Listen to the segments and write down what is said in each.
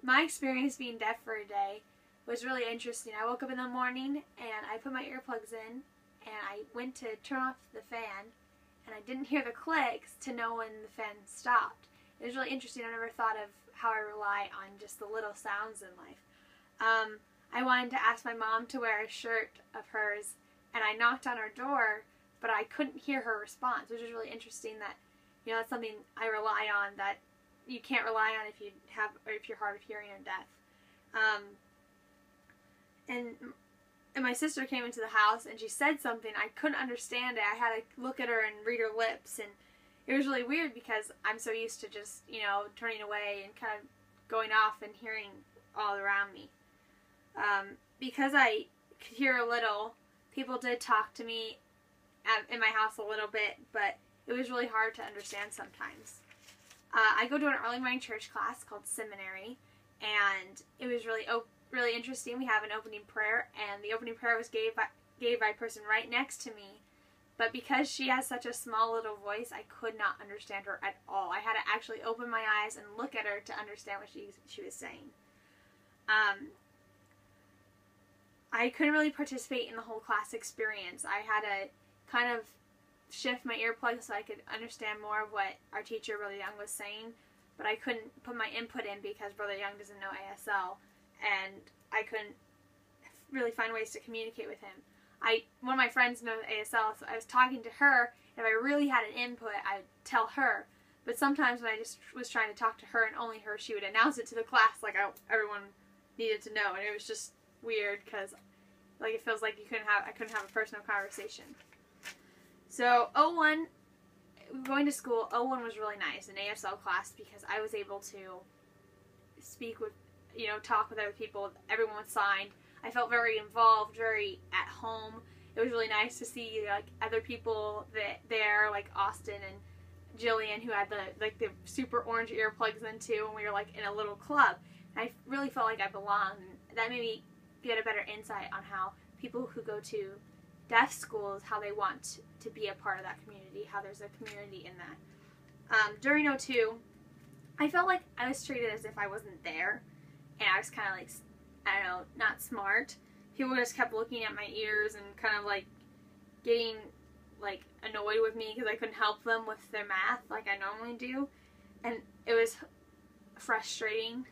My experience being deaf for a day was really interesting. I woke up in the morning and I put my earplugs in and I went to turn off the fan and I didn't hear the clicks to know when the fan stopped. It was really interesting. I never thought of how I rely on just the little sounds in life. I wanted to ask my mom to wear a shirt of hers and I knocked on her door, but I couldn't hear her response, which was really interesting. That, you know, that's something I rely on that you can't rely on if you're hard of hearing or deaf. And my sister came into the house and she said something. I couldn't understand it. I had to look at her and read her lips, and it was really weird because I'm so used to just, you know, turning away and kind of going off and hearing all around me. Because I could hear a little, people did talk to me in my house a little bit, but it was really hard to understand sometimes. I go to an early morning church class called Seminary, and it was really interesting. We have an opening prayer, and the opening prayer was gave by a person right next to me. But because she has such a small little voice, I could not understand her at all. I had to actually open my eyes and look at her to understand what she was saying. I couldn't really participate in the whole class experience. I had to kind of shift my earplugs so I could understand more of what our teacher, Brother Young, was saying, but I couldn't put my input in because Brother Young doesn't know ASL, and I couldn't really find ways to communicate with him. One of my friends knows ASL, so I was talking to her. If I really had an input, I would tell her, but sometimes when I just was trying to talk to her and only her, she would announce it to the class like everyone needed to know, and it was just weird because like it feels like I couldn't have a personal conversation. So going to school, 01 was really nice, an ASL class, because I was able to speak with, you know, talk with other people. Everyone was signed. I felt very involved, very at home. It was really nice to see like other people there, like Austin and Jillian, who had the super orange earplugs in too, and we were like in a little club. And I really felt like I belonged, and that made me get a better insight on how people who go to deaf schools, how they want to be a part of that community, how there's a community in that. During 02, I felt like I was treated as if I wasn't there, and I was kind of like, I don't know, not smart. People just kept looking at my ears and kind of like getting like annoyed with me because I couldn't help them with their math like I normally do, and it was frustrating.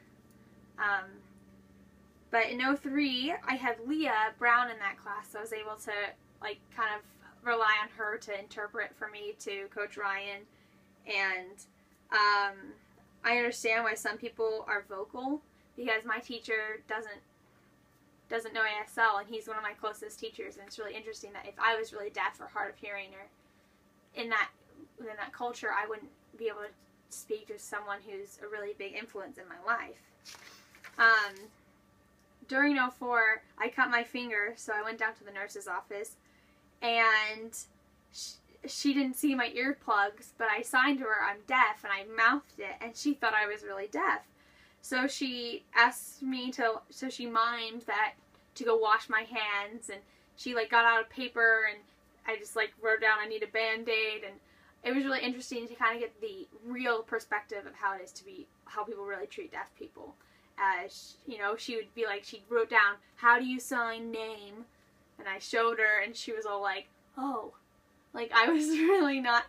But in 03, I had Leah Brown in that class, so I was able to like kind of rely on her to interpret for me to Coach Ryan, and I understand why some people are vocal, because my teacher doesn't know ASL, and he's one of my closest teachers, and it's really interesting that if I was really deaf or hard of hearing or within that culture, I wouldn't be able to speak to someone who's a really big influence in my life. During 04, I cut my finger, so I went down to the nurse's office, and she didn't see my earplugs, but I signed to her, I'm deaf, and I mouthed it, and she thought I was really deaf. So she asked me so she mimed that to go wash my hands, and she like got out a paper, and I just like wrote down I need a Band-Aid, and it was really interesting to kind of get the real perspective of how it is to be, how people really treat deaf people. You know, she would be like, she wrote down, how do you sign name? And I showed her, and she was all like, oh. Like, I was really not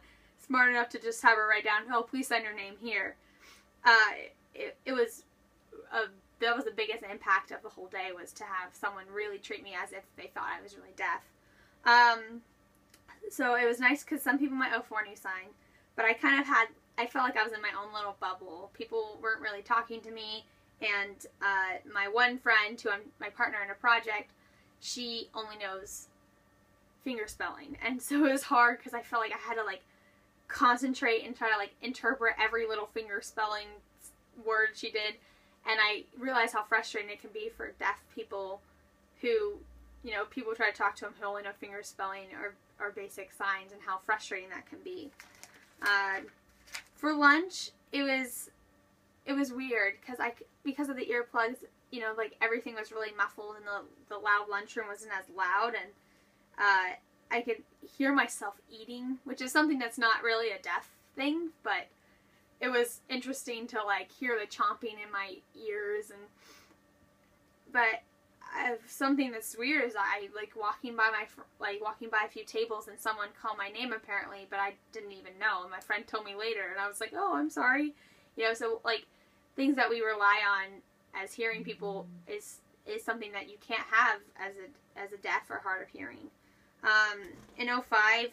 smart enough to just have her write down, oh, please sign your name here. That was the biggest impact of the whole day, was to have someone really treat me as if they thought I was really deaf. So it was nice because some people in my 04 knew sign, but I felt like I was in my own little bubble. People weren't really talking to me. And my one friend, who I'm my partner in a project, she only knows finger spelling. And so it was hard because I felt like I had to like concentrate and try to like interpret every little finger spelling word she did. And I realized how frustrating it can be for deaf people who, you know, people try to talk to them who only know finger spelling or basic signs, and how frustrating that can be. For lunch, it was weird because of the earplugs, you know, like everything was really muffled, and the loud lunchroom wasn't as loud, and I could hear myself eating, which is something that's not really a deaf thing, but it was interesting to like hear the chomping in my ears. But something that's weird is I like walking by a few tables and someone called my name apparently, but I didn't even know. And my friend told me later, and I was like, oh, I'm sorry. You know, so like things that we rely on as hearing people is something that you can't have as a deaf or hard of hearing. In 2005,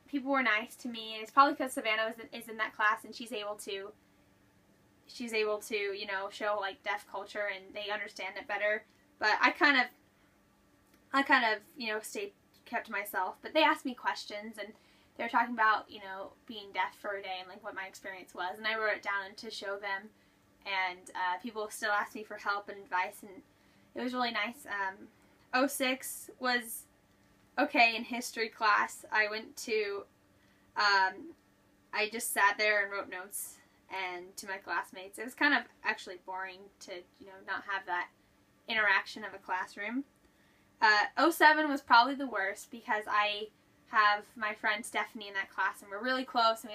people were nice to me, and it's probably because Savannah is in that class, and she's able to, you know, show like deaf culture, and they understand it better. But I kind of, you know, kept to myself. But they asked me questions, and they were talking about, you know, being deaf for a day and like what my experience was, and I wrote it down to show them. And people still asked me for help and advice, and it was really nice. 2006 was okay in history class. I went to, I just sat there and wrote notes and to my classmates. It was kind of actually boring to, you know, not have that interaction of a classroom. 2007 was probably the worst because I have my friend Stephanie in that class, and we're really close, and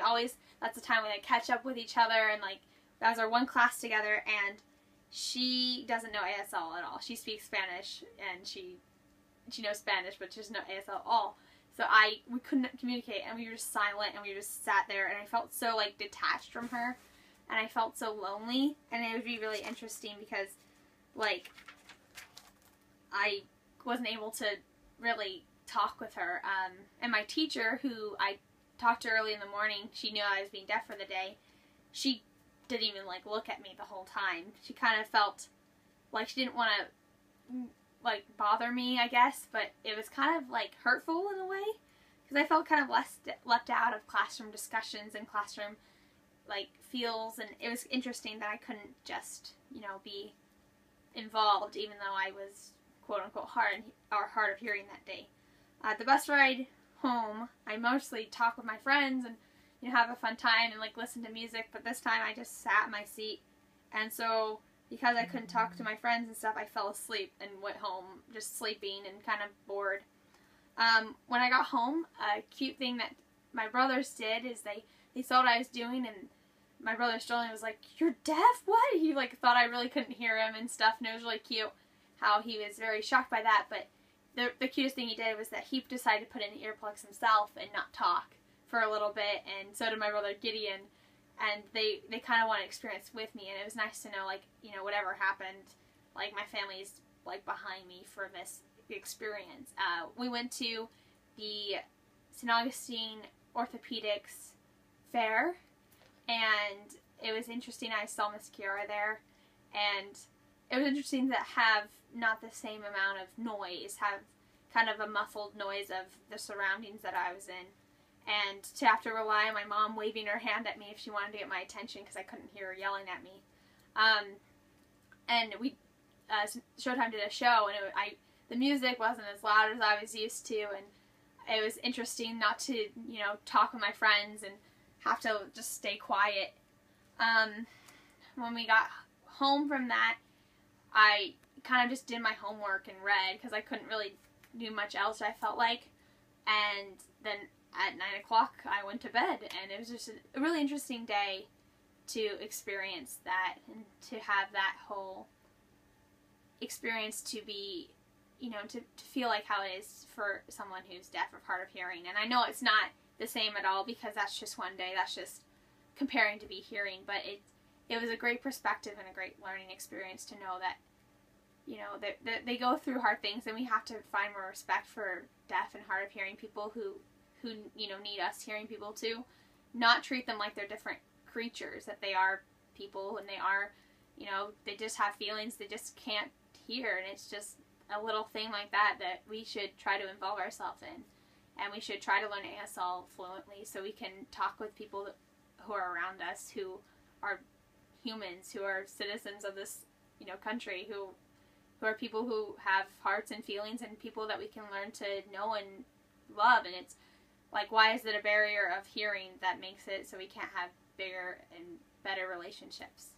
that's the time we like catch up with each other, and like that was our one class together, and she doesn't know ASL at all. She speaks Spanish, and she knows Spanish, but she doesn't know ASL at all. So we couldn't communicate, and we were just silent, and we just sat there, and I felt so like detached from her, and I felt so lonely, and it would be really interesting because like I wasn't able to really talk with her, and my teacher, who I talked to early in the morning, she knew I was being deaf for the day. She didn't even like look at me the whole time. She kind of felt like she didn't want to like bother me, I guess, but it was kind of like hurtful in a way because I felt kind of left out of classroom discussions and classroom like feels, and it was interesting that I couldn't just, you know, be involved even though I was quote unquote hard of hearing that day. The bus ride home, I mostly talk with my friends and, you know, have a fun time and like listen to music, but this time I just sat in my seat, and so because I couldn't talk to my friends and stuff, I fell asleep and went home just sleeping and kind of bored. When I got home, a cute thing that my brothers did is they saw what I was doing, and my brother Sterling was like, "You're deaf? What?" He like thought I really couldn't hear him and stuff, and it was really cute how he was very shocked by that. But the cutest thing he did was that he decided to put in earplugs himself and not talk for a little bit, and so did my brother Gideon, and they kind of wanted experience with me, and it was nice to know, like, you know, whatever happened, like, my family's, like, behind me for this experience. We went to the St. Augustine Orthopedics Fair, and it was interesting. I saw Miss Kiara there, and it was interesting to have not the same amount of noise, have kind of a muffled noise of the surroundings that I was in, and to have to rely on my mom waving her hand at me if she wanted to get my attention because I couldn't hear her yelling at me. And we, Showtime did a show, and the music wasn't as loud as I was used to, and it was interesting not to, you know, talk with my friends and have to just stay quiet. When we got home from that, I kind of just did my homework and read because I couldn't really do much else, I felt like. And then at 9 o'clock I went to bed, and it was just a really interesting day to experience that and to have that whole experience to be, you know, to feel like how it is for someone who's deaf or hard of hearing. And I know it's not the same at all because that's just one day, that's just comparing to be hearing, but it was a great perspective and a great learning experience to know that, you know, that they go through hard things, and we have to find more respect for deaf and hard of hearing people who you know, need us hearing people too. Not treat them like they're different creatures, that they are people, and they are, you know, they just have feelings, they just can't hear, and it's just a little thing like that we should try to involve ourselves in, and we should try to learn ASL fluently so we can talk with people who are around us, who are humans, who are citizens of this, you know, country, who are people who have hearts and feelings, and people that we can learn to know and love. And it's like, why is it a barrier of hearing that makes it so we can't have bigger and better relationships?